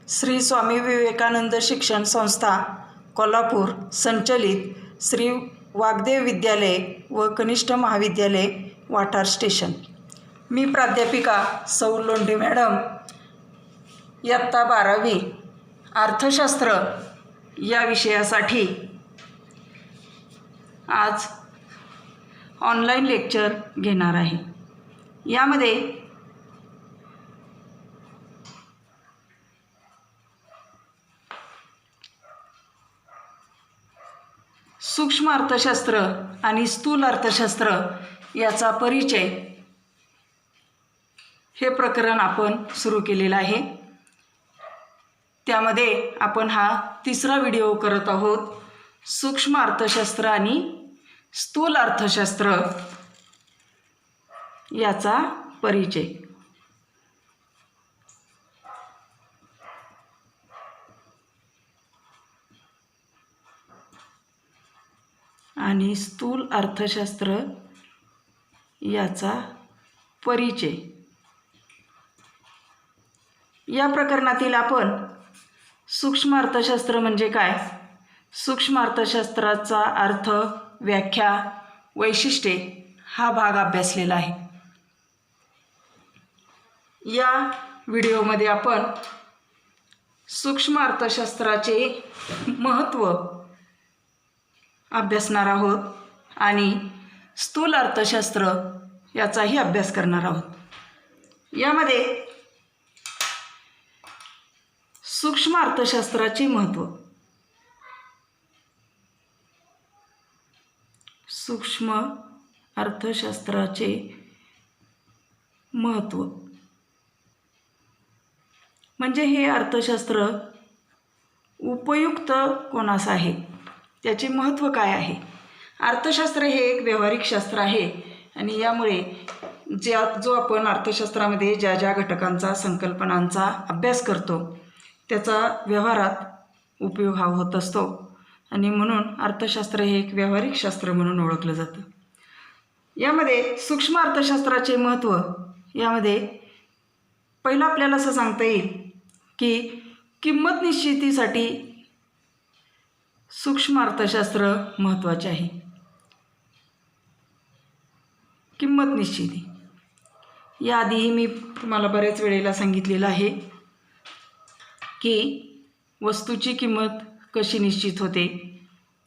श्री स्वामी विवेकानंद शिक्षण संस्था कोल्हापूर संचलित श्री वाग्देव विद्यालय व कनिष्ठ महाविद्यालय वाठार स्टेशन। मी प्राध्यापिका सौ लोंढे मॅडम, इयत्ता 12वी अर्थशास्त्र या विषयासाठी आज ऑनलाईन लेक्चर घेणार आहे। यामध्ये सूक्ष्म अर्थशास्त्र आणि स्थूल अर्थशास्त्र याचा परिचय हे प्रकरण आपण सुरू केलेलं आहे। त्यामध्ये आपण हा तिसरा व्हिडिओ करत आहोत। सूक्ष्म अर्थशास्त्र आणि स्थूल अर्थशास्त्र याचा परिचय। आणि स्थूल अर्थशास्त्र याचा परिचय। या प्रकरणातील आपण सूक्ष्म अर्थशास्त्र म्हणजे काय, सूक्ष्म अर्थशास्त्राचा अर्थ, व्याख्या, वैशिष्ट्ये हा भाग अभ्यासलेला आहे। या व्हिडिओमध्ये आपण सूक्ष्म अर्थशास्त्राचे महत्त्व अभ्यासणार आहोत आणि स्थूल अर्थशास्त्र याचाही अभ्यास करणार आहोत। यामध्ये सूक्ष्म अर्थशास्त्राचे महत्त्व, सूक्ष्म अर्थशास्त्राचे महत्त्व म्हणजे हे अर्थशास्त्र उपयुक्त कोणास आहे, त्याचे महत्त्व काय आहे। अर्थशास्त्र हे एक व्यावहारिक शास्त्र आहे आणि यामुळे जो आपण अर्थशास्त्रामध्ये ज्या ज्या घटकांचा, संकल्पनांचा अभ्यास करतो त्याचा व्यवहारात उपयोग हा होत असतो आणि म्हणून अर्थशास्त्र हे एक व्यावहारिक शास्त्र म्हणून ओळखलं जातं। यामध्ये सूक्ष्म अर्थशास्त्राचे महत्त्व, यामध्ये पहिलं आपल्याला असं सांगता येईल की किंमत निश्चितीसाठी सूक्ष्म अर्थशास्त्र महत्त्वाचे आहे। किंमत निश्चिती याआधीही मी तुम्हाला बऱ्याच वेळेला सांगितलेलं आहे की वस्तूची किंमत कशी निश्चित होते,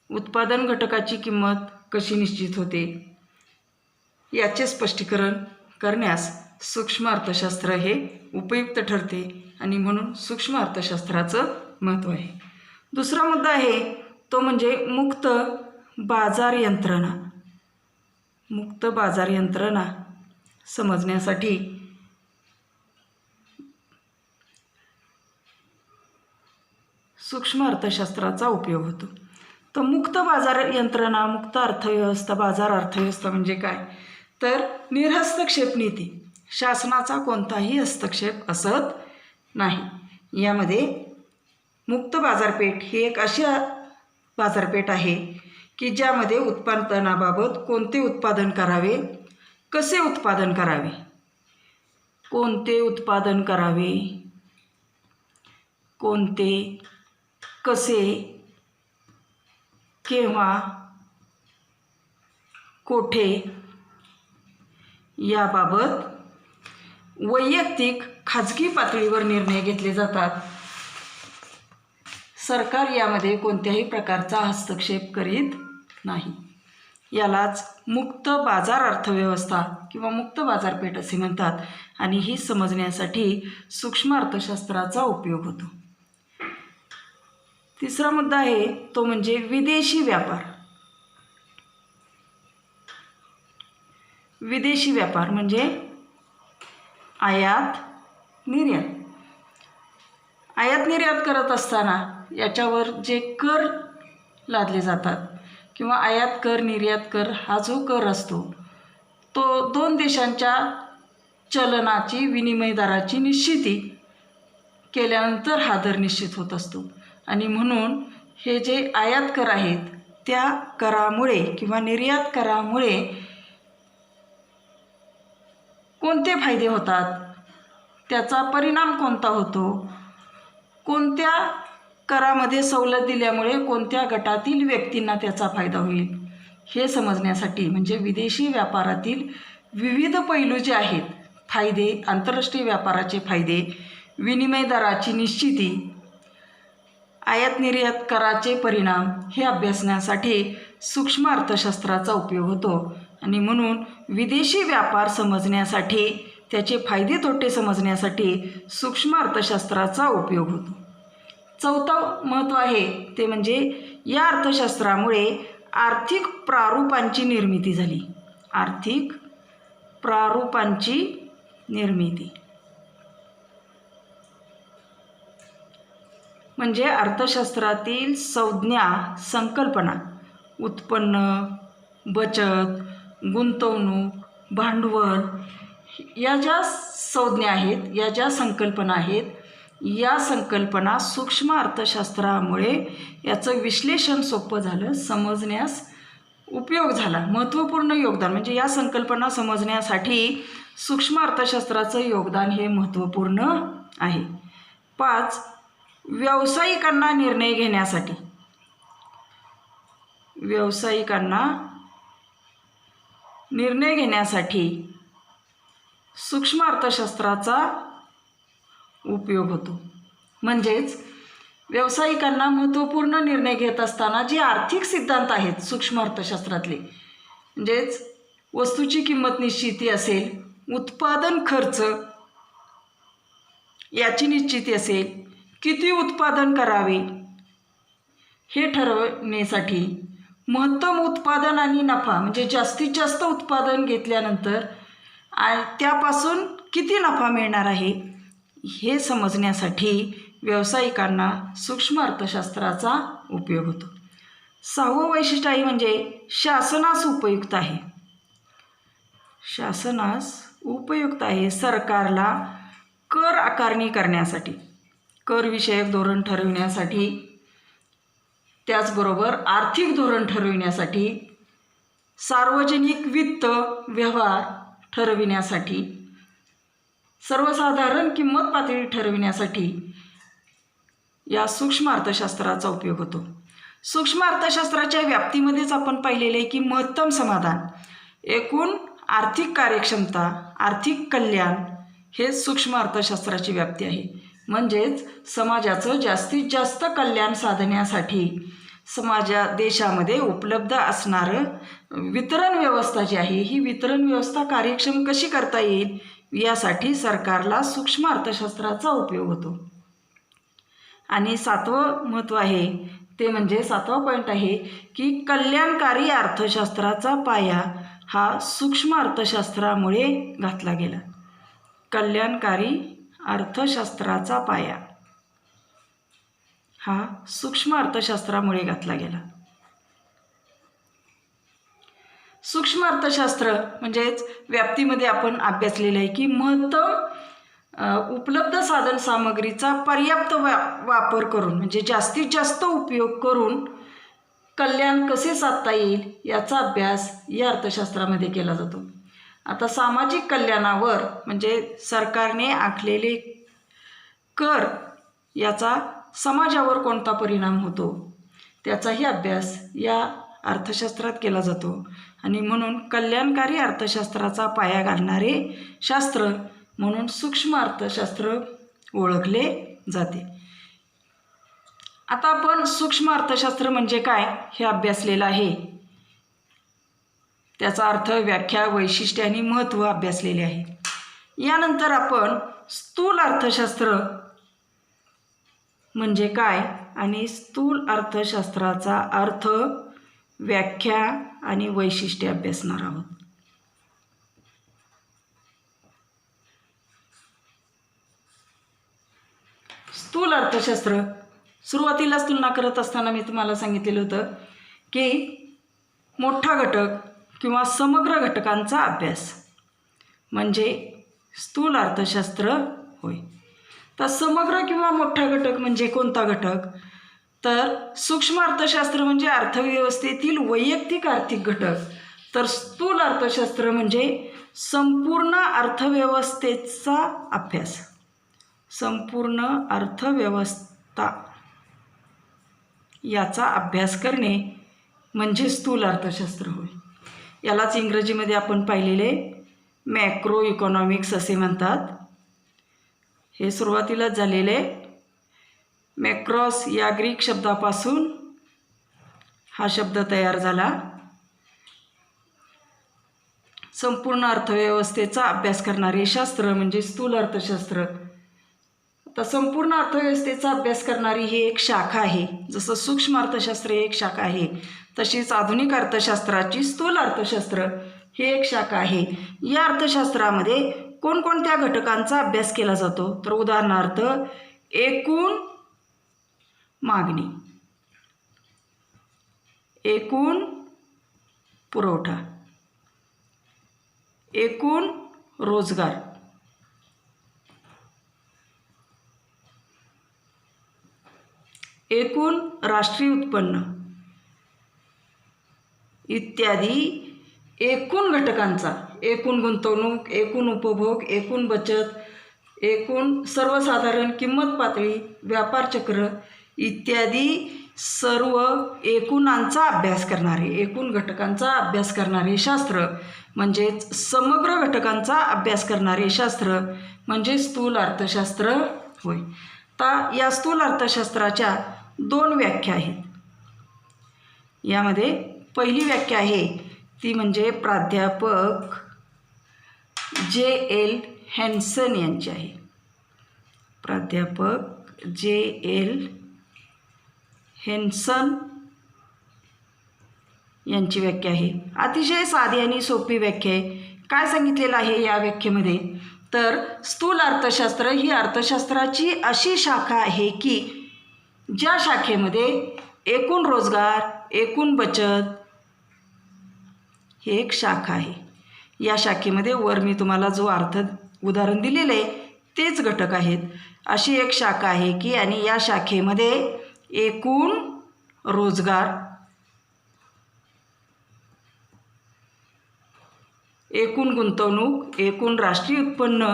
उत्पादन घटकाची किंमत कशी निश्चित होते, याचे स्पष्टीकरण करण्यास सूक्ष्म अर्थशास्त्र हे उपयुक्त ठरते आणि म्हणून सूक्ष्म अर्थशास्त्राचं महत्त्व आहे। दुसरा मुद्दा आहे तो म्हणजे मुक्त बाजार यंत्रणा। मुक्त बाजार यंत्रणा समजण्यासाठी सूक्ष्म अर्थशास्त्राचा उपयोग होतो। तर मुक्त बाजार यंत्रणा, मुक्त अर्थव्यवस्था, बाजार अर्थव्यवस्था म्हणजे काय, तर निरहस्तक्षेप नीती, शासनाचा कोणताही हस्तक्षेप असत नाही। यामध्ये मुक्त बाजारपेठ ही एक अशी बाजारपेठ आहे की ज्यामध्ये उत्पादनाबाबत कोणते उत्पादन करावे, कसे उत्पादन करावे, कोणते उत्पादन करावे, कोणते, कसे, केव्हा, कोठे याबाबत वैयक्तिक खाजगी पातळीवर निर्णय घेतले जातात। सरकार यामध्ये कोणत्याही प्रकारचा हस्तक्षेप करीत नाही। यालाच मुक्त बाजार अर्थव्यवस्था किंवा मुक्त बाजारपेठ असे म्हणतात आणि ही समजण्यासाठी सूक्ष्म अर्थशास्त्राचा उपयोग होतो। तिसरा मुद्दा आहे तो म्हणजे विदेशी व्यापार। विदेशी व्यापार म्हणजे आयात निर्यात। आयात निर्यात करत असताना याच्यावर जे कर लादले जातात किंवा आयात कर, निर्यात कर हा जो कर असतो तो दोन देशांच्या चलनाची, विनिमय दराची निश्चिती केल्यानंतर हा दर निश्चित होत असतो आणि म्हणून हे जे आयात कर आहेत त्या करामुळे किंवा निर्यात करामुळे कोणते फायदे होतात, त्याचा परिणाम कोणता होतो, कोणत्या करामध्ये सवलत दिल्यामुळे कोणत्या गटातील व्यक्तींना त्याचा फायदा होईल हे समजण्यासाठी, म्हणजे विदेशी व्यापारातील विविध पैलू जे आहेत, फायदे, आंतरराष्ट्रीय व्यापाराचे फायदे, विनिमय दराची निश्चिती, आयात निर्यात कराचे परिणाम हे अभ्यासण्यासाठी सूक्ष्म अर्थशास्त्राचा उपयोग होतो. आणि म्हणून विदेशी व्यापार समजण्यासाठी, त्याचे फायदे तोटे समजण्यासाठी सूक्ष्म अर्थशास्त्राचा उपयोग होतो. चौथं महत्त्व आहे ते म्हणजे या अर्थशास्त्रामुळे आर्थिक प्रारूपांची निर्मिती झाली. आर्थिक प्रारूपांची निर्मिती म्हणजे अर्थशास्त्रातील संज्ञा, संकल्पना, उत्पन्न, बचत, गुंतवणूक, भांडवल या ज्या संज्ञा आहेत, या ज्या संकल्पना आहेत, या संकल्पना सूक्ष्म अर्थशास्त्रामुळे याचं विश्लेषण सोपं झालं, समजण्यास उपयोग झाला. महत्त्वपूर्ण योगदान म्हणजे या संकल्पना समजण्यासाठी सूक्ष्म अर्थशास्त्राचं योगदान हे महत्त्वपूर्ण आहे. 5. व्यावसायिकांना निर्णय घेण्यासाठी, व्यावसायिकांना निर्णय घेण्यासाठी सूक्ष्म अर्थशास्त्राचा उपयोग होतो. म्हणजेच व्यावसायिकांना महत्त्वपूर्ण निर्णय घेत असताना जे आर्थिक सिद्धांत आहेत सूक्ष्म अर्थशास्त्रातले, म्हणजेच वस्तूची किंमत निश्चिती असेल, उत्पादन खर्च याची निश्चिती असेल, किती उत्पादन करावे हे ठरवण्यासाठी, महत्तम उत्पादन आणि नफा म्हणजे जास्तीत जास्त उत्पादन घेतल्यानंतर त्यापासून किती नफा मिळणार आहे हे समजण्यासाठी व्यावसायिकांना सूक्ष्म अर्थशास्त्राचा उपयोग होतो. 6वं वैशिष्ट्य आहे म्हणजे शासनास उपयुक्त आहे. शासनास उपयुक्त आहे. सरकारला कर आकारणी करण्यासाठी, करविषयक धोरण ठरविण्यासाठी, त्याचबरोबर आर्थिक धोरण ठरविण्यासाठी, सार्वजनिक वित्त व्यवहार ठरविण्यासाठी, सर्वसाधारण किंमत पातळी ठरविण्यासाठी या सूक्ष्म अर्थशास्त्राचा उपयोग होतो. सूक्ष्म अर्थशास्त्राच्या व्याप्तीमध्येच आपण पाहिलेले आहे की महत्तम समाधान, एकूण आर्थिक कार्यक्षमता, आर्थिक कल्याण हे सूक्ष्म अर्थशास्त्राची व्याप्ती आहे. म्हणजेच समाजाचं जास्तीत जास्त कल्याण साधण्यासाठी देशामध्ये उपलब्ध असणारं वितरण व्यवस्था जी आहे, ही वितरण व्यवस्था कार्यक्षम कशी करता येईल यासाठी सरकारला सूक्ष्म अर्थशास्त्राचा उपयोग होतो. आणि 7वं महत्त्व आहे ते म्हणजे 7वा पॉईंट आहे की कल्याणकारी अर्थशास्त्राचा पाया हा सूक्ष्म अर्थशास्त्रामुळे घातला गेला. कल्याणकारी अर्थशास्त्राचा पाया हा सूक्ष्म अर्थशास्त्रामुळे घातला गेला. सूक्ष्म अर्थशास्त्र म्हणजेच व्याप्तीमध्ये आपण अभ्यासलेलं आहे की महत्तम उपलब्ध साधन सामग्रीचा पर्याप्त वापर करून म्हणजे जास्तीत जास्त उपयोग करून कल्याण कसे साधता येईल याचा अभ्यास या अर्थशास्त्रामध्ये केला जातो. आता सामाजिक कल्याणावर म्हणजे सरकारने आखलेले कर याचा समाजावर कोणता परिणाम होतो त्याचाही अभ्यास या अर्थशास्त्रात केला जातो. आणि म्हणून कल्याणकारी अर्थशास्त्राचा पाया घालणारे शास्त्र म्हणून सूक्ष्म अर्थशास्त्र ओळखले जाते. आता आपण सूक्ष्म अर्थशास्त्र म्हणजे काय हे अभ्यासलेलं आहे. त्याचा अर्थ, व्याख्या, वैशिष्ट्ये आणि महत्त्व अभ्यासलेले आहे. यानंतर आपण स्थूल अर्थशास्त्र म्हणजे काय आणि स्थूल अर्थशास्त्राचा अर्थ, व्याख्या आणि वैशिष्ट्ये अभ्यासणार आहोत. स्थूल अर्थशास्त्र सुरुवातीलाच तुलना करत असताना मी तुम्हाला सांगितलेलं होतं की मोठा घटक किंवा समग्र घटकांचा अभ्यास म्हणजे स्थूल अर्थशास्त्र होय. तर समग्र किंवा मोठा घटक म्हणजे कोणता घटक, तर सूक्ष्म अर्थशास्त्र म्हणजे अर्थव्यवस्थेतील वैयक्तिक आर्थिक घटक, तर स्थूल अर्थशास्त्र म्हणजे संपूर्ण अर्थव्यवस्थेचा अभ्यास, संपूर्ण अर्थव्यवस्थेचा याचा अभ्यास करणे म्हणजे स्थूल अर्थशास्त्र होय. यालाच इंग्रजीमध्ये आपण पाहिलेले मॅक्रो इकॉनॉमिक्स असे म्हणतात. हे सुरुवातीलाच झालेले मॅक्रॉस या ग्रीक शब्दापासून हा शब्द तयार झाला. संपूर्ण अर्थव्यवस्थेचा अभ्यास करणारे शास्त्र म्हणजे स्थूल अर्थशास्त्र. आता संपूर्ण अर्थव्यवस्थेचा अभ्यास करणारी ही एक शाखा आहे. जसं सूक्ष्म अर्थशास्त्र ही एक शाखा आहे, तशीच आधुनिक अर्थशास्त्राची स्थूल अर्थशास्त्र ही एक शाखा आहे. या अर्थशास्त्रामध्ये कोणकोणत्या घटकांचा अभ्यास केला जातो? तर उदाहरणार्थ एकूण मागणी, एकूण पुरवठा, एकूण रोजगार, एकूण राष्ट्रीय उत्पन्न इत्यादी एकूण घटकांचा, एकूण गुंतवणूक, एकूण उपभोग, एकूण बचत, एकूण सर्वसाधारण किंमत पातळी, व्यापार चक्र इत्यादी सर्व एकूणांचा अभ्यास करणारे, एकूण घटकांचा अभ्यास करणारे शास्त्र म्हणजेच समग्र घटकांचा अभ्यास करणारे शास्त्र म्हणजे स्थूल अर्थशास्त्र होय. तर या स्थूल अर्थशास्त्राच्या 2 व्याख्या आहेत. यामध्ये पहिली व्याख्या आहे ती म्हणजे प्राध्यापक J.L. हॅन्सन यांची आहे. प्राध्यापक J.L. हॅन्सन यांची व्याख्या आहे. अतिशय साधी आणि सोपी व्याख्या आहे. काय सांगितलेलं आहे या व्याख्येमध्ये? तर स्थूल अर्थशास्त्र ही अर्थशास्त्राची अशी शाखा आहे की ज्या शाखेमध्ये एकूण रोजगार, एकूण बचत हे एक शाखा आहे. या शाखेमध्ये वर मी तुम्हाला जो उदाहरण दिलेलं आहे तेच घटक आहेत. अशी एक शाखा आहे की आणि या शाखेमध्ये एकूण रोजगार, एकूण गुंतवणूक, एकूण राष्ट्रीय उत्पन्न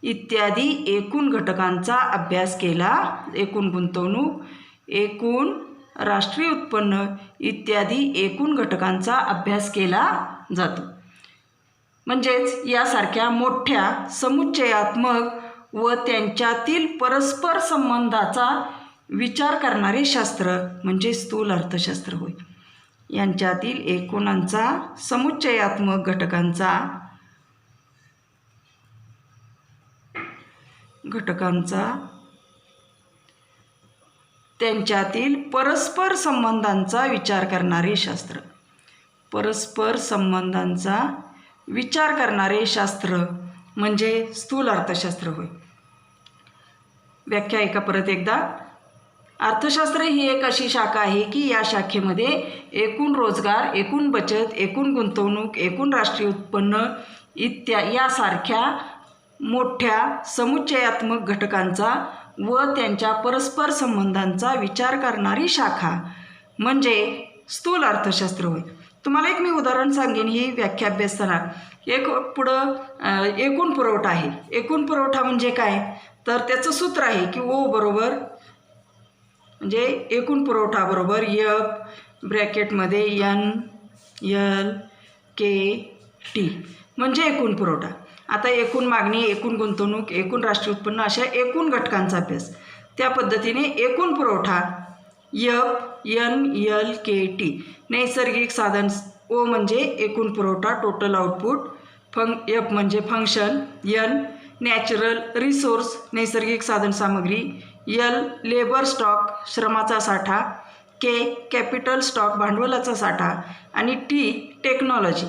इत्यादी एकूण घटकांचा अभ्यास केला. एकूण गुंतवणूक, एकूण राष्ट्रीय उत्पन्न इत्यादी एकूण घटकांचा अभ्यास केला जातो. म्हणजेच यासारख्या मोठ्या समुच्चयात्मक व त्यांच्यातील परस्पर संबंधाचा विचार करणारे शास्त्र म्हणजे स्थूल अर्थशास्त्र होय. यांच्यातील एकूणांचा, समुच्चयात्मक घटकांचा त्यांच्यातील परस्पर संबंधांचा विचार करणारे शास्त्र, परस्पर संबंधांचा विचार करणारे शास्त्र म्हणजे स्थूल अर्थशास्त्र होय. व्याख्या ऐका परत एकदा. अर्थशास्त्र ही एक अशी शाखा आहे की या शाखेमध्ये एकूण रोजगार, एकूण बचत, एकूण गुंतवणूक, एकूण राष्ट्रीय उत्पन्न यासारख्या मोठ्या समुच्चयात्मक घटकांचा व त्यांच्या परस्पर संबंधांचा विचार करणारी शाखा म्हणजे स्थूल अर्थशास्त्र होय. तुम्हाला एक मी उदाहरण सांगेन ही व्याख्या अभ्यासताना. एकूण पुरवठा आहे. एकूण पुरवठा म्हणजे काय? तर त्याचं सूत्र आहे की O बरोबर म्हणजे एकूण पुरवठा बरोबर F ब्रॅकेटमध्ये NLKT म्हणजे एकूण पुरवठा. आता एकूण मागणी, एकूण गुंतवणूक, एकूण राष्ट्रीय उत्पन्न अशा एकूण घटकांचा अभ्यास. त्या पद्धतीने एकूण पुरवठा FNLKT. नैसर्गिक साधन O म्हणजे एकूण पुरवठा टोटल आउटपुट, F म्हणजे फंक्शन, N नॅचरल रिसोर्स नैसर्गिक साधनसामग्री, L लेबर स्टॉक श्रमाचा साठा, K कॅपिटल स्टॉक भांडवलाचा साठा आणि T टेक्नॉलॉजी.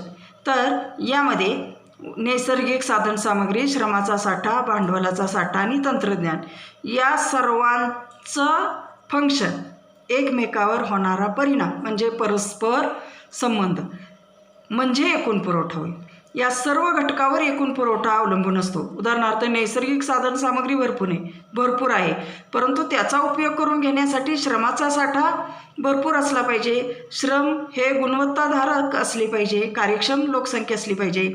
तर यामध्ये नैसर्गिक साधनसामग्री, श्रमाचा साठा, भांडवलाचा साठा आणि तंत्रज्ञान या सर्वांचं फंक्शन, एकमेकावर होणारा परिणाम म्हणजे परस्पर संबंध म्हणजे एकूण पुरवठा होईल. या सर्व घटकावर एकूण पुरवठा अवलंबून असतो. उदाहरणार्थ नैसर्गिक साधनसामग्री भरपूर आहे, परंतु त्याचा उपयोग करून घेण्यासाठी श्रमाचा साठा भरपूर असला पाहिजे. श्रम हे गुणवत्ताधारक असले पाहिजे, कार्यक्षम लोकसंख्या असली पाहिजे.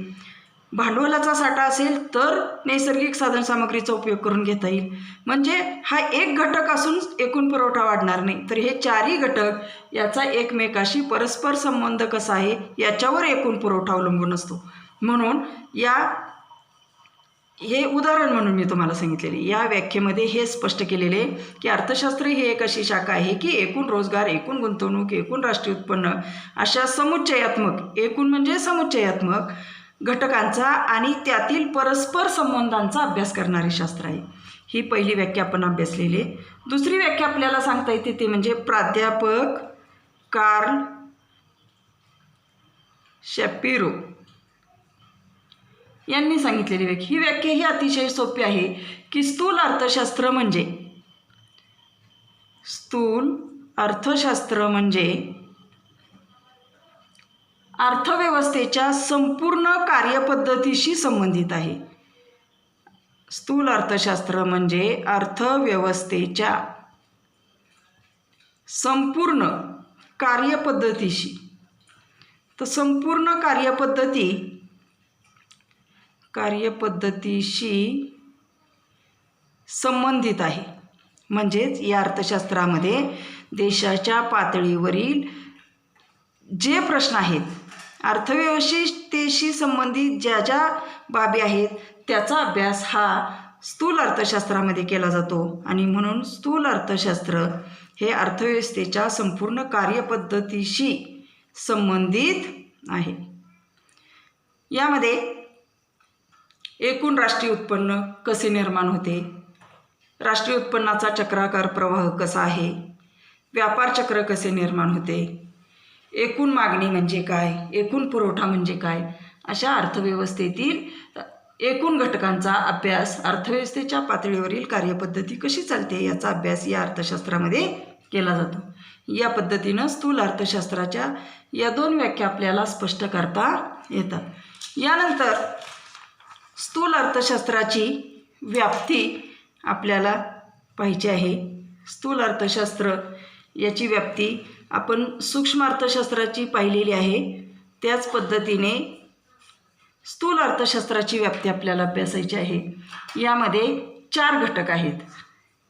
भांडवलाचा साठा असेल तर नैसर्गिक साधनसामग्रीचा उपयोग करून घेता येईल. म्हणजे हा एक घटक असून एकूण पुरवठा वाढणार नाही, तर हे चारही घटक याचा एकमेकाशी परस्पर संबंध कसा आहे याच्यावर एकूण पुरवठा अवलंबून असतो. म्हणून हे उदाहरण म्हणून मी तुम्हाला सांगितलेले. या व्याख्येमध्ये हे स्पष्ट केलेले की अर्थशास्त्र ही एक अशी शाखा आहे की एकूण रोजगार, एकूण गुंतवणूक, एकूण राष्ट्रीय उत्पन्न अशा समुच्चयात्मक, एकूण म्हणजे समुच्चयात्मक घटकांचा आणि त्यातील परस्पर संबंधांचा अभ्यास करणारे शास्त्र आहे. ही पहिली व्याख्या आपण अभ्यासलेली. दुसरी व्याख्या आपल्याला सांगता येते ते म्हणजे प्राध्यापक कार्ल शॅपिरो यांनी सांगितलेली व्याख्या. ही व्याख्या ही अतिशय सोपी आहे की स्थूल अर्थशास्त्र म्हणजे अर्थव्यवस्थेच्या संपूर्ण कार्यपद्धतीशी संबंधित आहे. स्थूल अर्थशास्त्र म्हणजे अर्थव्यवस्थेच्या संपूर्ण कार्यपद्धतीशी, तर संपूर्ण कार्यपद्धतीशी संबंधित आहे. म्हणजेच या अर्थशास्त्रामध्ये देशाच्या पातळीवरील जे प्रश्न आहेत, अर्थव्यवस्थेशी संबंधित ज्या बाबी आहेत त्याचा अभ्यास हा स्थूल अर्थशास्त्रामध्ये केला जातो. आणि म्हणून स्थूल अर्थशास्त्र हे अर्थव्यवस्थेच्या संपूर्ण कार्यपद्धतीशी संबंधित आहे. यामध्ये एकूण राष्ट्रीय उत्पन्न कसे निर्माण होते, राष्ट्रीय उत्पन्नाचा चक्राकार प्रवाह कसा आहे, व्यापार चक्र कसे निर्माण होते, एकूण मागणी म्हणजे काय, एकूण पुरवठा म्हणजे काय, अशा अर्थव्यवस्थेतील एकूण घटकांचा अभ्यास, अर्थव्यवस्थेच्या पातळीवरील कार्यपद्धती कशी चालते याचा अभ्यास या अर्थशास्त्रामध्ये केला जातो. या पद्धतीनं स्थूल अर्थशास्त्राच्या या दोन व्याख्या आपल्याला स्पष्ट करता येतात. यानंतर स्थूल अर्थशास्त्राची व्याप्ती आपल्याला पाहिजे आहे. स्थूल अर्थशास्त्र याची व्याप्ती आपण सूक्ष्म अर्थशास्त्राची पाहिलेली आहे. त्याच पद्धतीने स्थूल अर्थशास्त्राची व्याप्ती आपल्याला अभ्यासायची आहे. यामध्ये 4 घटक आहेत.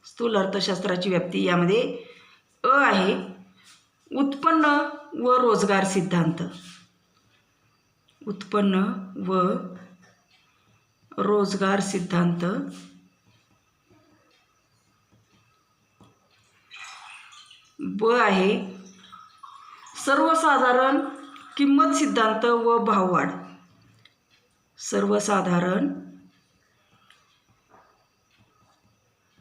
स्थूल अर्थशास्त्राची व्याप्ती यामध्ये आहे उत्पन्न व रोजगार सिद्धांत. उत्पन्न व रोजगार सिद्धांत. आहे सर्वसाधारण किंमत सिद्धांत व भाववाढ. सर्वसाधारण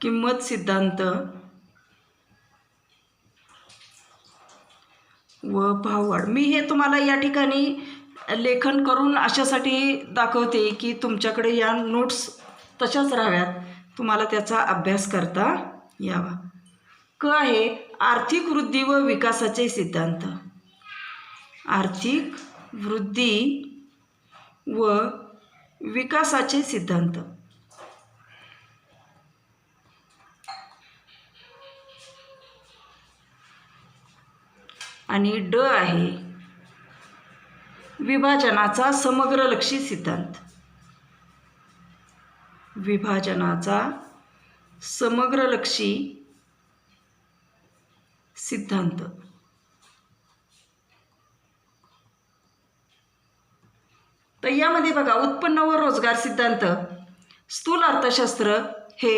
किंमत सिद्धांत व भाववाढ. मी हे तुम्हाला या ठिकाणी लेखन करून अशासाठी दाखवते की तुमच्याकडे या नोट्स तशाच राहाव्यात, तुम्हाला त्याचा अभ्यास करता यावा. आहे आर्थिक वृद्धी व विकासाचे सिद्धांत. आर्थिक वृद्धी व विकासाचे सिद्धांत. आणि आहे विभाजनाचा समग्रलक्षी सिद्धांत. विभाजनाचा समग्रलक्षी सिद्धांत. तर यामध्ये बघा उत्पन्न व रोजगार सिद्धांत. स्थूल अर्थशास्त्र हे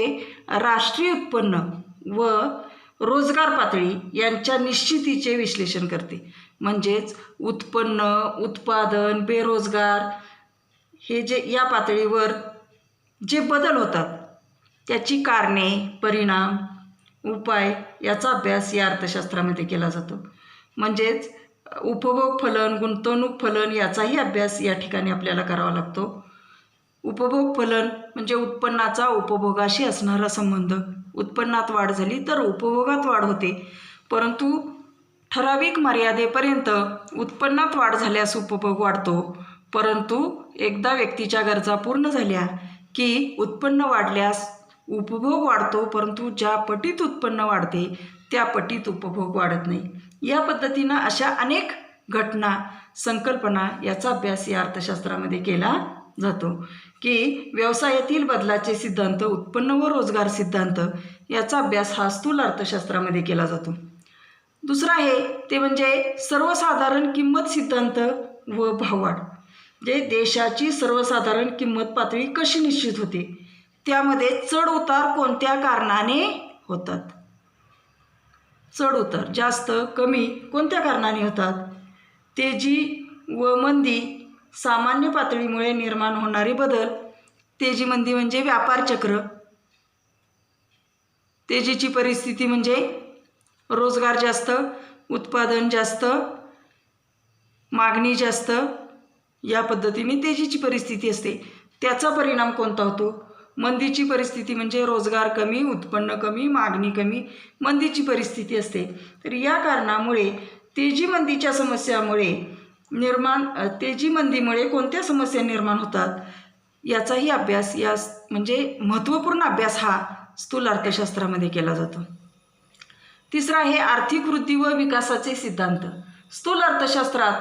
राष्ट्रीय उत्पन्न व रोजगार पातळी यांच्या निश्चितीचे विश्लेषण करते. म्हणजेच उत्पन्न, उत्पादन, बेरोजगार हे जे या पातळीवर जे बदल होतात त्याची कारणे, परिणाम, उपाय याचा अभ्यास या अर्थशास्त्रामध्ये केला जातो. म्हणजेच उपभोग फलन, गुंतवणूक फलन याचाही अभ्यास या ठिकाणी आपल्याला करावा लागतो. उपभोग फलन म्हणजे उत्पन्नाचा उपभोगाशी असणारा संबंध. उत्पन्नात वाढ झाली तर उपभोगात वाढ होते, परंतु ठराविक मर्यादेपर्यंत उत्पन्नात वाढ झाल्यास उपभोग वाढतो. परंतु एकदा व्यक्तीच्या गरजा पूर्ण झाल्या की उत्पन्न वाढल्यास उपभोग वाढतो, परंतु ज्या पटीत उत्पन्न वाढते त्या पटीत उपभोग वाढत नाही. या पद्धतीनं अशा अनेक घटना, संकल्पना याचा अभ्यास या अर्थशास्त्रामध्ये केला जातो की व्यवसायातील बदलाचे सिद्धांत, उत्पन्न व रोजगार सिद्धांत याचा अभ्यास हा स्थूल अर्थशास्त्रामध्ये केला जातो. दुसरा आहे ते म्हणजे सर्वसाधारण किंमत सिद्धांत व भाववाढ. जे देशाची सर्वसाधारण किंमत पातळी कशी निश्चित होते, त्यामध्ये चढ उतार कोणत्या कारणाने होतात, चढ उतार जास्त कमी कोणत्या कारणाने होतात, तेजी व मंदी, सामान्य पातळीमुळे निर्माण होणारे बदल. तेजी मंदी म्हणजे व्यापार चक्र, तेजीची परिस्थिती म्हणजे रोजगार जास्त, उत्पादन जास्त, मागणी जास्त, या पद्धतीने तेजीची परिस्थिती असते. त्याचा परिणाम कोणता होतो, मंदीची परिस्थिती म्हणजे रोजगार कमी, उत्पन्न कमी, मागणी कमी, मंदीची परिस्थिती असते. तर या कारणामुळे तेजी मंदीच्या समस्यामुळे तेजी मंदीमुळे कोणत्या समस्या निर्माण होतात याचाही अभ्यास, या म्हणजे महत्त्वपूर्ण अभ्यास हा स्थूल अर्थशास्त्रामध्ये केला जातो. तिसरा आहे आर्थिक वृद्धी व विकासाचे सिद्धांत. स्थूल अर्थशास्त्रात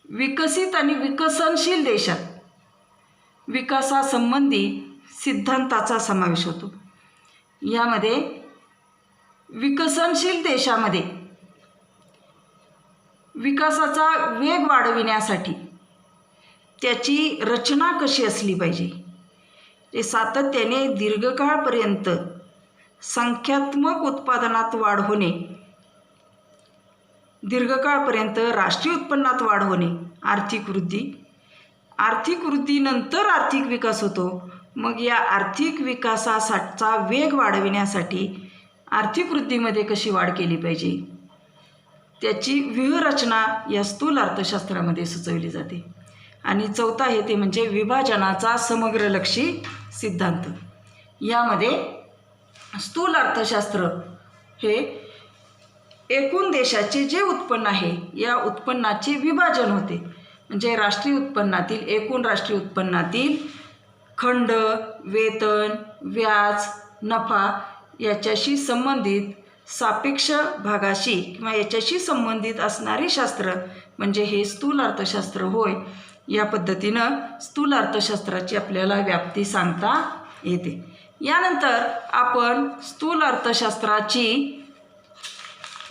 विकसित आणि विकसनशील देशात विकासासंबंधी सिद्धांताचा समावेश होतो. यामध्ये विकसनशील देशामध्ये विकासाचा वेग वाढविण्यासाठी त्याची रचना कशी असली पाहिजे, ते सातत्याने दीर्घकाळपर्यंत संख्यात्मक उत्पादनात वाढ होणे, दीर्घकाळपर्यंत राष्ट्रीय उत्पन्नात वाढ होणे, आर्थिक वृद्धीनंतर आर्थिक विकास होतो. मग या आर्थिक विकासाचा वेग वाढविण्यासाठी आर्थिक वृद्धीमध्ये कशी वाढ केली पाहिजे, त्याची व्यूहरचना या स्थूल अर्थशास्त्रामध्ये सुचवली जाते. आणि चौथा आहे ते म्हणजे विभाजनाचा समग्रलक्षी सिद्धांत. यामध्ये स्थूल अर्थशास्त्र हे एकूण देशाचे जे उत्पन्न आहे या उत्पन्नाचे विभाजन होते. म्हणजे राष्ट्रीय उत्पन्नातील, एकूण राष्ट्रीय उत्पन्नातील खंड, वेतन, व्याज, नफा याच्याशी संबंधित सापेक्ष भागाशी किंवा याच्याशी संबंधित असणारे शास्त्र म्हणजे हे स्थूल अर्थशास्त्र होय. या पद्धतीनं स्थूल अर्थशास्त्राची आपल्याला व्याप्ती सांगता येते. यानंतर आपण स्थूल अर्थशास्त्राची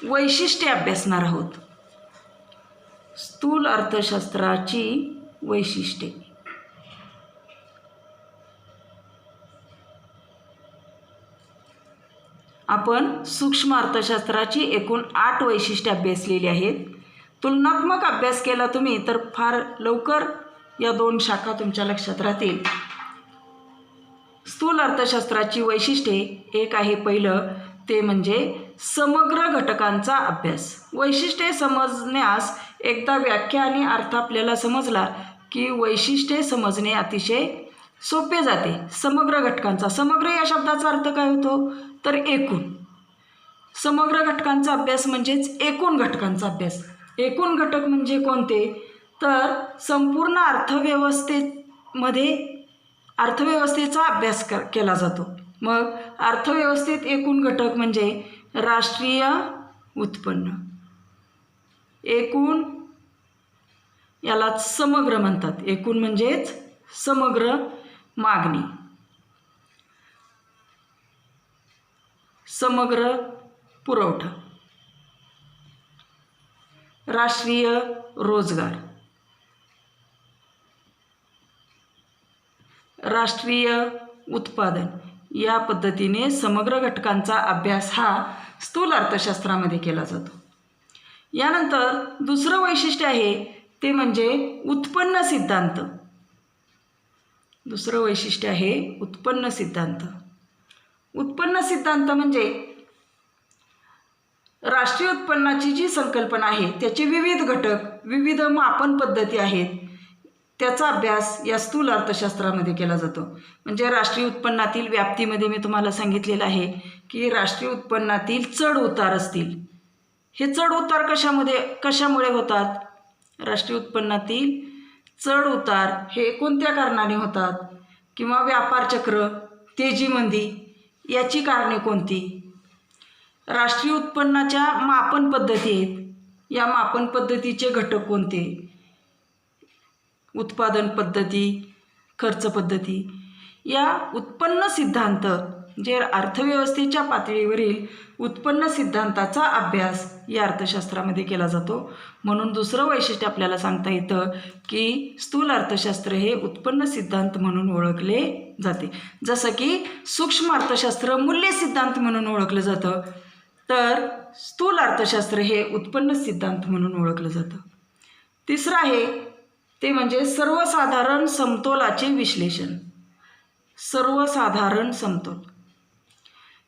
वैशिष्ट्ये अभ्यासणार आहोत. स्थूल अर्थशास्त्राची वैशिष्ट्ये. आपण सूक्ष्म अर्थशास्त्राची एकूण 8 वैशिष्ट्ये अभ्यासलेली आहेत. तुलनात्मक अभ्यास केला तुम्ही तर फार लवकर या 2 शाखा तुमच्या लक्षात राहतील. स्थूल अर्थशास्त्राची वैशिष्ट्ये, एक आहे पहिलं ते म्हणजे समग्र घटकांचा अभ्यास. वैशिष्ट्ये समजण्यास एकदा व्याख्या आणि अर्थ आपल्याला समजला की वैशिष्ट्ये समजणे अतिशय सोपे जाते. समग्र घटकांचा, समग्र या शब्दाचा अर्थ काय होतो तर एकूण. समग्र घटकांचा अभ्यास म्हणजेच एकूण घटकांचा अभ्यास. एकूण घटक म्हणजे कोणते तर संपूर्ण अर्थव्यवस्थेचा अभ्यास केला जातो. मग अर्थव्यवस्थेत एकूण घटक म्हणजे राष्ट्रीय उत्पन्न, एकूण याला समग्र म्हणतात. एकूण म्हणजेच समग्र मागणी, समग्र पुरवठा, राष्ट्रीय रोजगार, राष्ट्रीय उत्पादन. या पद्धतीने समग्र घटकांचा अभ्यास हा स्थूल अर्थशास्त्रामध्ये केला जातो. यानंतर दुसरं वैशिष्ट्य आहे ते म्हणजे उत्पन्न सिद्धांत. दुसरं वैशिष्ट्य आहे उत्पन्न सिद्धांत. उत्पन्न सिद्धांत म्हणजे राष्ट्रीय उत्पन्नाची जी संकल्पना आहे त्याचे विविध घटक, विविध मापन पद्धती आहेत, त्याचा अभ्यास या स्थूल अर्थशास्त्रामध्ये केला जातो. म्हणजे राष्ट्रीय उत्पन्नातील व्याप्तीमध्ये मी तुम्हाला सांगितलेलं आहे की राष्ट्रीय उत्पन्नातील चढ उतार असतील. हे चढ उतार कशामुळे होतात, राष्ट्रीय उत्पन्नातील चढ उतार हे कोणत्या कारणाने होतात, किंवा व्यापार चक्र, तेजी मंदी याची कारणे कोणती, राष्ट्रीय उत्पन्नाच्या मापन पद्धती आहेत, या मापन पद्धतीचे घटक कोणते, उत्पादन पद्धती, खर्च पद्धती या उत्पन्न सिद्धांत जे अर्थव्यवस्थेच्या पातळीवरील उत्पन्न सिद्धांताचा अभ्यास या अर्थशास्त्रामध्ये केला जातो. म्हणून दुसरं वैशिष्ट्य आपल्याला सांगता येतं की स्थूल अर्थशास्त्र हे उत्पन्न सिद्धांत म्हणून ओळखले जाते. जसं की सूक्ष्म अर्थशास्त्र मूल्य सिद्धांत म्हणून ओळखलं जातं, तर स्थूल अर्थशास्त्र हे उत्पन्न सिद्धांत म्हणून ओळखलं जातं. तिसरं आहे ते म्हणजे सर्वसाधारण समतोलाचे विश्लेषण. सर्वसाधारण समतोल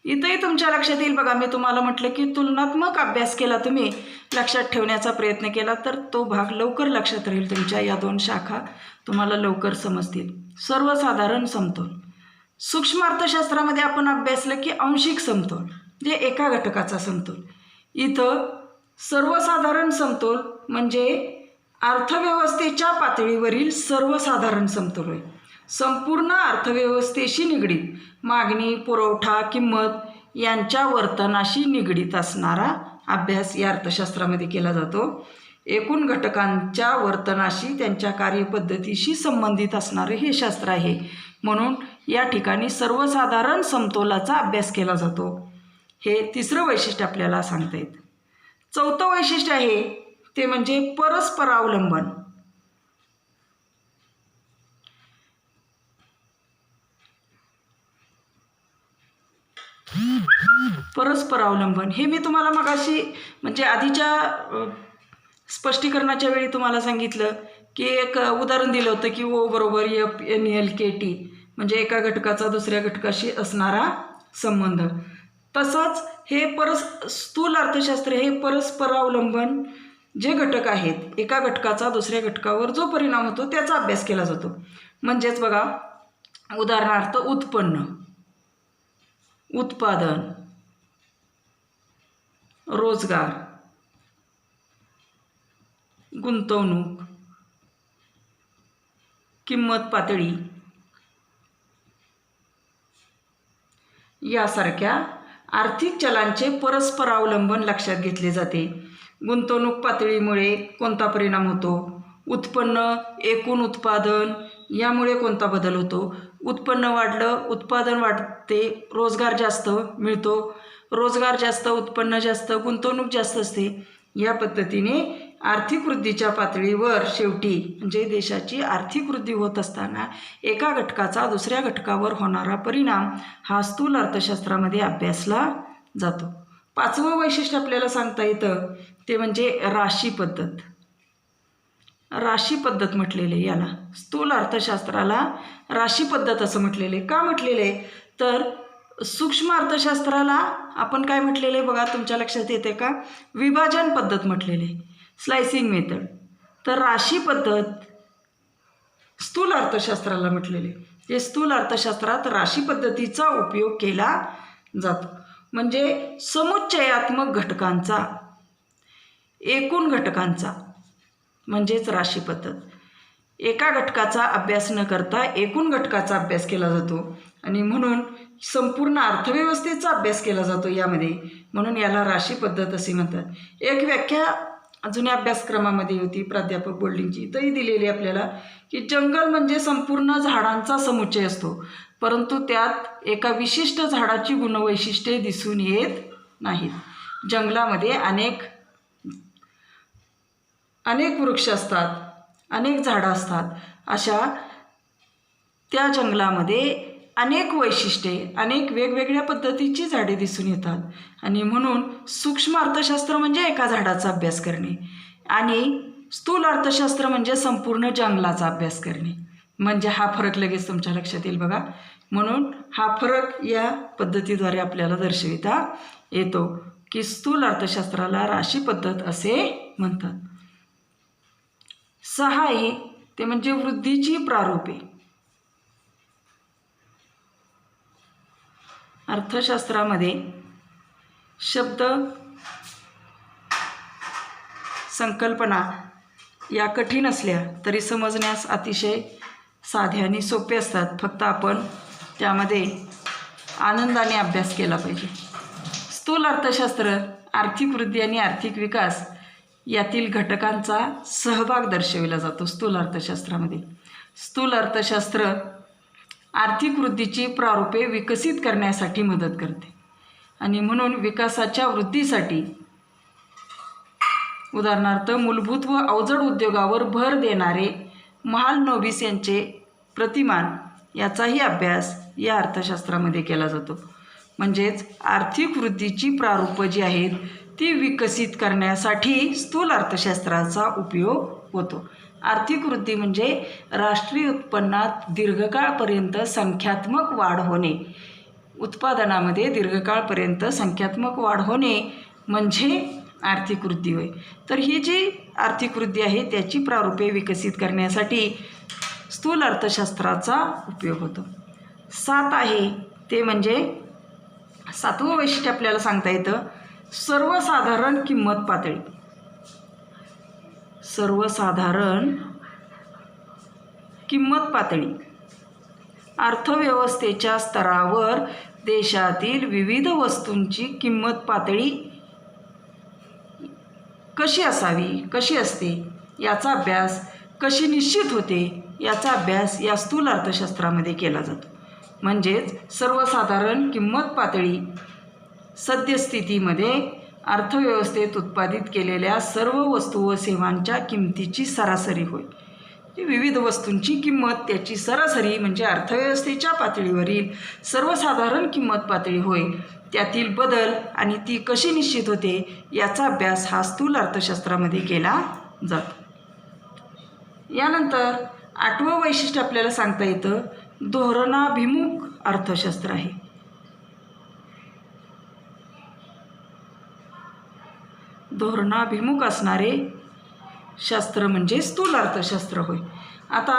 इथंही तुमच्या लक्षात येईल बघा, मी तुम्हाला म्हटलं की तुलनात्मक अभ्यास केला, तुम्ही लक्षात ठेवण्याचा प्रयत्न केला तर तो भाग लवकर लक्षात राहील. तुमच्या या 2 शाखा तुम्हाला लवकर समजतील. सर्वसाधारण समतोल. सूक्ष्म अर्थशास्त्रामध्ये आपण अभ्यासलं की आंशिक समतोल जे एका घटकाचा समतोल. इथं सर्वसाधारण समतोल म्हणजे अर्थव्यवस्थेच्या पातळीवरील सर्वसाधारण समतोल होय. संपूर्ण अर्थव्यवस्थेशी निगडीत मागणी, पुरवठा, किंमत यांच्या वर्तनाशी निगडीत असणारा अभ्यास या अर्थशास्त्रामध्ये केला जातो. एकूण घटकांच्या वर्तनाशी, त्यांच्या कार्यपद्धतीशी संबंधित असणारे हे शास्त्र आहे. म्हणून या ठिकाणी सर्वसाधारण समतोलाचा अभ्यास केला जातो. हे तिसरं वैशिष्ट्य आपल्याला सांगता येतं. चौथं वैशिष्ट्य आहे ते म्हणजे परस्परावलंबन. परस्परावलंबन हे मी तुम्हाला मगाशी म्हणजे आधीच्या स्पष्टीकरणाच्या वेळी तुम्हाला सांगितलं की एक उदाहरण दिलं होतं की O बरोबर FNLKT म्हणजे एका घटकाचा दुसऱ्या घटकाशी असणारा संबंध. तसंच हे स्थूल अर्थशास्त्र हे परस्परावलंबन जे घटक आहेत एका घटकाचा दुसऱ्या घटकावर जो परिणाम होतो त्याचा अभ्यास केला जातो. म्हणजेच बघा, उदाहरणार्थ उत्पन्न, उत्पादन, रोजगार, गुंतवणूक, किंमत पातळी यासारख्या आर्थिक चलांचे परस्परावलंबन लक्षात घेतले जाते. गुंतवणूक पातळीमुळे कोणता परिणाम होतो, उत्पन्न, एकूण उत्पादन यामुळे कोणता बदल होतो. उत्पन्न वाढलं, उत्पादन वाढते, रोजगार जास्त मिळतो, रोजगार जास्त, उत्पन्न जास्त, गुंतवणूक जास्त असते. या पद्धतीने आर्थिक वृद्धीच्या पातळीवर शेवटी म्हणजे देशाची आर्थिक वृद्धी होत असताना एका घटकाचा दुसऱ्या घटकावर होणारा परिणाम हा स्थूल अर्थशास्त्रामध्ये अभ्यासला जातो. पाचवं वैशिष्ट्य आपल्याला सांगता येतं ते म्हणजे राशी पद्धत. राशी पद्धत म्हटलेले याला, स्थूल अर्थशास्त्राला राशी पद्धत असं म्हटलेले. का म्हटलेले तर सूक्ष्म अर्थशास्त्राला आपण काय म्हटलेले बघा, तुमच्या लक्षात येते का, विभाजन पद्धत म्हटलेले, स्लायसिंग मेथड. तर राशी पद्धत स्थूल अर्थशास्त्राला म्हटलेले. ते स्थूल अर्थशास्त्रात राशी पद्धतीचा उपयोग केला जातो. म्हणजे समुच्चयात्मक घटकांचा, एकूण घटकांचा म्हणजेच राशी पद्धत. एका घटकाचा अभ्यास न करता एकूण घटकाचा अभ्यास केला जातो आणि म्हणून संपूर्ण अर्थव्यवस्थेचा अभ्यास केला जातो यामध्ये. म्हणून याला राशी पद्धत असे म्हणतात. एक व्याख्या जुन्या अभ्यासक्रमामध्ये होती प्राध्यापक बोल्डिंगची, तरी दिलेली आपल्याला की जंगल म्हणजे संपूर्ण झाडांचा समुच्चय असतो, परंतु त्यात एका विशिष्ट झाडाची गुणवैशिष्ट्ये दिसून येत नाहीत. जंगलामध्ये अनेक वृक्ष असतात, अनेक झाडं असतात. अशा त्या जंगलामध्ये अनेक वैशिष्ट्ये, अनेक वेगवेगळ्या पद्धतीची झाडे दिसून येतात आणि म्हणून सूक्ष्म अर्थशास्त्र म्हणजे एका झाडाचा अभ्यास करणे आणि स्थूल अर्थशास्त्र म्हणजे संपूर्ण जंगलाचा अभ्यास करणे. म्हणजे हा फरक लगेच तुमच्या लक्षात येईल बघा. म्हणून हा फरक या पद्धतीद्वारे आपल्याला दर्शविता येतो की स्थूल अर्थशास्त्राला राशी पद्धत असे म्हणतात. 6 आहे ते म्हणजे वृद्धीची प्रारूपे. अर्थशास्त्रामध्ये शब्द, संकल्पना या कठीण असल्या तरी समजण्यास अतिशय साध्या आणि सोपे असतात. फक्त आपण त्यामध्ये आनंदाने अभ्यास केला पाहिजे. स्थूल अर्थशास्त्र आर्थिक वृद्धी आणि आर्थिक विकास यातील घटकांचा सहभाग दर्शविला जातो स्थूल अर्थशास्त्रामध्ये. स्थूल अर्थशास्त्र आर्थिक वृद्धीची प्रारूपे विकसित करण्यासाठी मदत करते आणि म्हणून विकासाच्या वृद्धीसाठी उदाहरणार्थ मूलभूत व अवजड उद्योगावर भर देणारे महालनोबिस यांचे प्रतिमान याचाही अभ्यास या अर्थशास्त्रामध्ये केला जातो. म्हणजेच आर्थिक वृद्धीची प्रारूपं जी आहेत ती विकसित करण्यासाठी स्थूल अर्थशास्त्राचा उपयोग होतो. आर्थिक वृद्धी म्हणजे राष्ट्रीय उत्पन्नात दीर्घकाळपर्यंत संख्यात्मक वाढ होणे, उत्पादनामध्ये दीर्घकाळपर्यंत संख्यात्मक वाढ होणे म्हणजे आर्थिक वृद्धी होय. तर ही जी आर्थिक वृद्धी आहे त्याची प्रारूपे विकसित करण्यासाठी स्थूल अर्थशास्त्राचा उपयोग होतो. 7 आहे ते म्हणजे 7वं वैशिष्ट्य आपल्याला सांगता येतं सर्वसाधारण किंमत पातळी. सर्वसाधारण किंमत पातळी अर्थव्यवस्थेच्या स्तरावर देशातील विविध वस्तूंची किंमत पातळी कशी असावी, कशी असते याचा अभ्यास, कशी निश्चित होते याचा अभ्यास या स्थूल अर्थशास्त्रामध्ये केला जातो. म्हणजेच सर्वसाधारण किंमत पातळी सद्यस्थितीमध्ये अर्थव्यवस्थेत उत्पादित केलेल्या सर्व वस्तू व सेवांच्या किमतीची सरासरी होय. विविध वस्तूंची किंमत त्याची सरासरी म्हणजे अर्थव्यवस्थेच्या पातळीवरील सर्वसाधारण किंमत पातळी होय. त्यातील बदल आणि ती कशी निश्चित होते याचा अभ्यास हा स्थूल अर्थशास्त्रामध्ये केला जातो. यानंतर 8वं वैशिष्ट्य आपल्याला सांगता येतं धोरणाभिमुख अर्थशास्त्र आहे. धोरणाभिमुख असणारे शास्त्र म्हणजे स्थूल अर्थशास्त्र होय. आता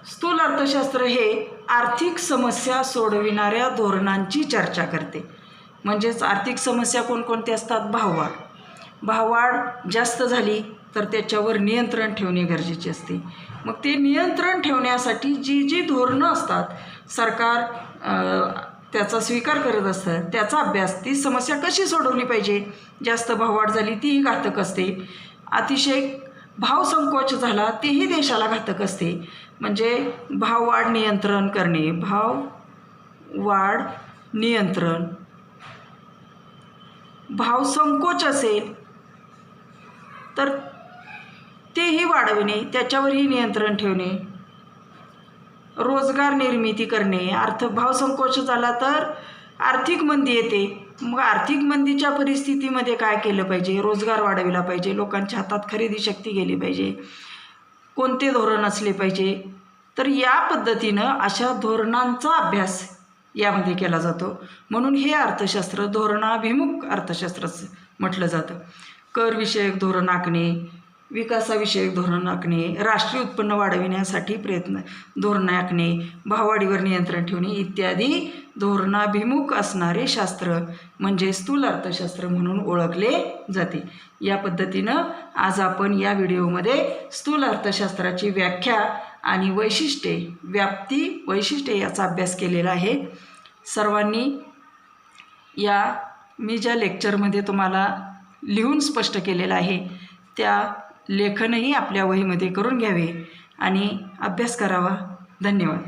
स्थूल अर्थशास्त्र हे आर्थिक समस्या सोडविणाऱ्या धोरणांची चर्चा करते. म्हणजेच आर्थिक समस्या कोणकोणत्या असतात? भाववाढ जास्त झाली तर त्याच्यावर नियंत्रण ठेवणे गरजेचे असते. मग ते नियंत्रण ठेवण्यासाठी जी धोरणं असतात सरकार त्याचा स्वीकार करत असतं त्याचा अभ्यास, ती समस्या कशी सोडवली पाहिजे. जास्त भाववाढ झाली तीही घातक असते, अतिशय भावसंकोच झाला तेही देशाला घातक असते. म्हणजे भाववाढ नियंत्रण करणे, भाववाढ नियंत्रण, भावसंकोच असेल तर तेही वाढविणे, त्याच्यावरही नियंत्रण ठेवणे, रोजगार निर्मिती करणे. भावसंकोच झाला तर आर्थिक मंदी येते. मग आर्थिक मंदीच्या परिस्थितीमध्ये काय केलं पाहिजे? रोजगार वाढविला पाहिजे, लोकांच्या हातात खरेदी शक्ती गेली पाहिजे, कोणते धोरण असले पाहिजे. तर या पद्धतीनं अशा धोरणांचा अभ्यास यामध्ये केला जातो. म्हणून हे अर्थशास्त्र धोरणाभिमुख अर्थशास्त्र म्हटलं जातं. करविषयक धोरण आखणे, विकासाविषयक धोरण आखणे, राष्ट्रीय उत्पन्न वाढविण्यासाठी धोरण आखणे, भाववाढीवर नियंत्रण ठेवणे इत्यादी धोरणाभिमुख असणारे शास्त्र म्हणजे स्थूल अर्थशास्त्र म्हणून ओळखले जाते. या पद्धतीनं आज आपण या व्हिडिओमध्ये स्थूल अर्थशास्त्राची व्याख्या आणि वैशिष्ट्ये, व्याप्ती, वैशिष्ट्ये याचा अभ्यास केलेला आहे. सर्वांनी मी ज्या लेक्चरमध्ये तुम्हाला लिहून स्पष्ट केलेलं आहे त्या लेखनही आपल्या वहीमध्ये करून घ्यावे आणि अभ्यास करावा. धन्यवाद.